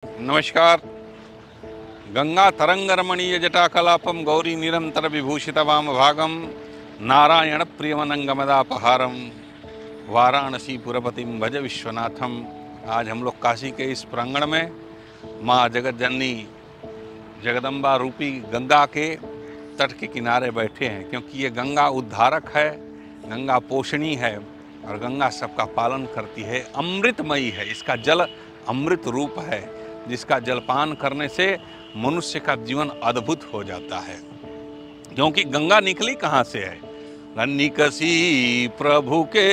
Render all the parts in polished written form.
नमस्कार। गंगा तरंगरमणीय जटाकलापम गौरी निरंतर विभूषित वाम भागम नारायण प्रियमनंगमदापहारम वाराणसी पुरपतिम भज विश्वनाथम। आज हम लोग काशी के इस प्रांगण में माँ जगत जननी जगदम्बा रूपी गंगा के तट के किनारे बैठे हैं, क्योंकि ये गंगा उद्धारक है, गंगा पोषणी है और गंगा सबका पालन करती है। अमृतमयी है, इसका जल अमृत रूप है, जिसका जलपान करने से मनुष्य का जीवन अद्भुत हो जाता है। क्योंकि गंगा निकली कहाँ से है? निकसी प्रभु के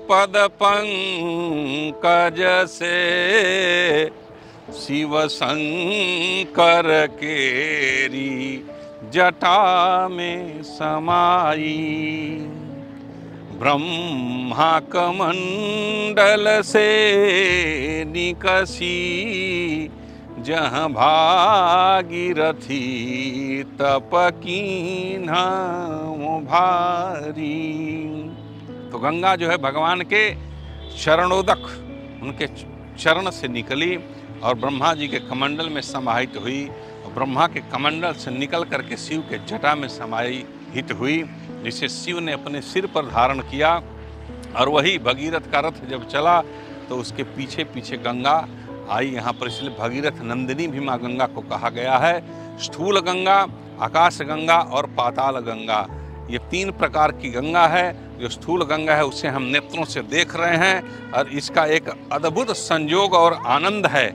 पद पंकज से, शिव शंकर केरी जटा में समाई। ब्रह्मा कमंडल से निकसी, जहाँ भागीरथी तप कीन्हा भारी। तो गंगा जो है भगवान के चरणोदक, उनके चरण से निकली और ब्रह्मा जी के कमंडल में समाहित हुई और ब्रह्मा के कमंडल से निकल करके शिव के जटा में समाहित हुई, जिसे शिव ने अपने सिर पर धारण किया। और वही भगीरथ का रथ जब चला तो उसके पीछे पीछे गंगा आई यहाँ पर, इसलिए भगीरथ नंदिनी भी माँ गंगा को कहा गया है। स्थूल गंगा, आकाश गंगा और पाताल गंगा, ये तीन प्रकार की गंगा है। जो स्थूल गंगा है उसे हम नेत्रों से देख रहे हैं और इसका एक अद्भुत संयोग और आनंद है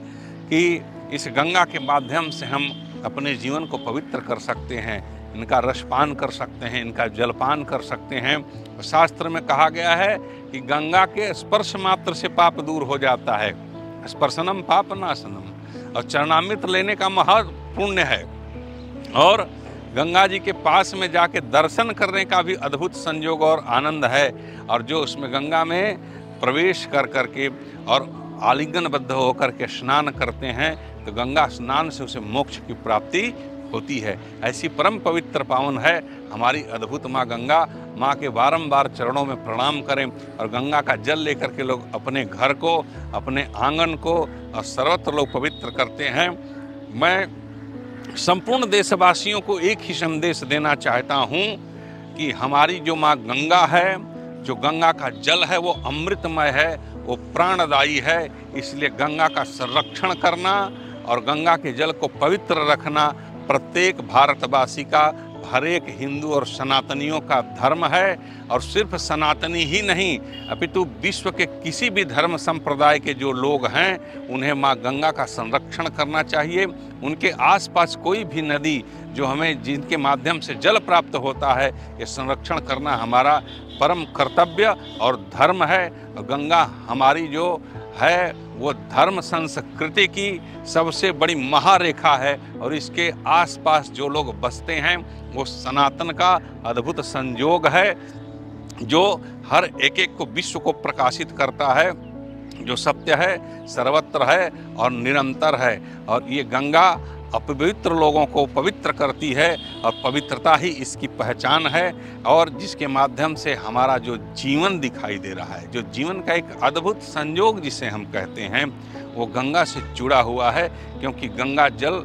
कि इस गंगा के माध्यम से हम अपने जीवन को पवित्र कर सकते हैं, इनका रसपान कर सकते हैं, इनका जलपान कर सकते हैं। शास्त्र में कहा गया है कि गंगा के स्पर्श मात्र से पाप दूर हो जाता है। स्पर्शनम पाप नाशनम, और चरणामृत लेने का महापुण्य है। और गंगा जी के पास में जाके दर्शन करने का भी अद्भुत संयोग और आनंद है। और जो उसमें गंगा में प्रवेश कर करके और आलिंगनबद्ध होकर के स्नान करते हैं तो गंगा स्नान से उसे मोक्ष की प्राप्ति होती है। ऐसी परम पवित्र पावन है हमारी अद्भुत माँ गंगा। माँ के बारंबार चरणों में प्रणाम करें और गंगा का जल लेकर के लोग अपने घर को, अपने आंगन को और सर्वत्र लोग पवित्र करते हैं। मैं संपूर्ण देशवासियों को एक ही संदेश देना चाहता हूँ कि हमारी जो माँ गंगा है, जो गंगा का जल है, वो अमृतमय है, वो प्राणदायी है। इसलिए गंगा का संरक्षण करना और गंगा के जल को पवित्र रखना प्रत्येक भारतवासी का, हर एक हिंदू और सनातनियों का धर्म है। और सिर्फ सनातनी ही नहीं, अपितु विश्व के किसी भी धर्म संप्रदाय के जो लोग हैं उन्हें माँ गंगा का संरक्षण करना चाहिए। उनके आसपास कोई भी नदी जो हमें, जिनके माध्यम से जल प्राप्त होता है, ये संरक्षण करना हमारा परम कर्तव्य और धर्म है। गंगा हमारी जो है वो धर्म संस्कृति की सबसे बड़ी महारेखा है और इसके आसपास जो लोग बसते हैं वो सनातन का अद्भुत संयोग है, जो हर एक एक को, विश्व को प्रकाशित करता है, जो सत्य है, सर्वत्र है और निरंतर है। और ये गंगा अपवित्र लोगों को पवित्र करती है और पवित्रता ही इसकी पहचान है। और जिसके माध्यम से हमारा जो जीवन दिखाई दे रहा है, जो जीवन का एक अद्भुत संयोग जिसे हम कहते हैं, वो गंगा से जुड़ा हुआ है। क्योंकि गंगा जल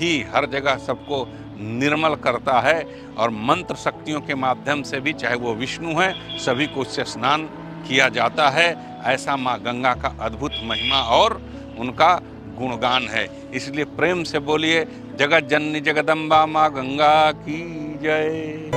ही हर जगह सबको निर्मल करता है और मंत्र शक्तियों के माध्यम से भी, चाहे वो विष्णु है, सभी को उससे स्नान किया जाता है। ऐसा माँ गंगा का अद्भुत महिमा और उनका गुणगान है। इसलिए प्रेम से बोलिए, जगत जननी जगदम्बा माँ गंगा की जय।